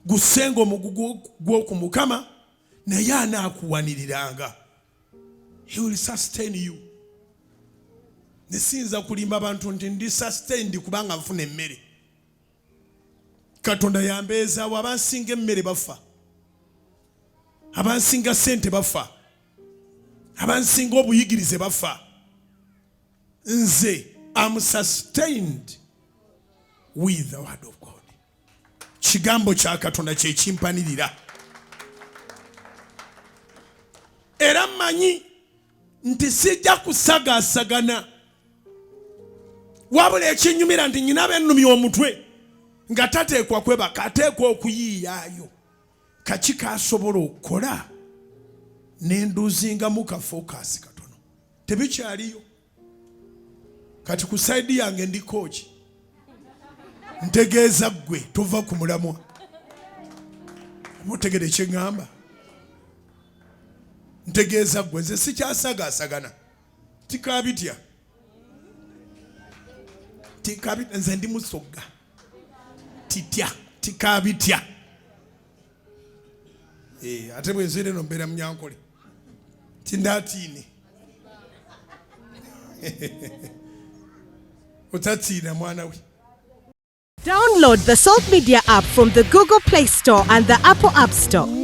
gusengo mugugu gwoku Mukama naye anaakuwaniriranga. He will sustain you. Nesinza kulimba abantu nti ndi sustained kubanga nfuna emmere. Katonda yambeeza abansinga emmere bafa, abansinga sente bafa, abansinga obuyigirize bafa. Nze am sustained with the word of God. Kigambo kya Katonda kye kimpanirira. Era mmanyi nti sijja kusagaasagana, wabula ekinyumira nti nyina bennumya omutwe nga tateekwa kwebaka, ateekwa okuyiiyaayo. Kaki kaasobola okukola n'enduuzingamu ka focus katono? Tebikyaliyo. Kati ku saidi yange ndi coach, ntegeeza ggwe tova ku mulamwa. Mutegere kye ŋŋamba? Ntegeeza ggwe nze sikyasagaasagana. Tikaabitya. Tikaabitya, nze ndi musogga. Titya, tikaabitya. Ate bwe nzire no mbeera munyankole. Tindatiine. Otatiina mwana we. Download the Salt Media app from the Google Play Store and the Apple App Store.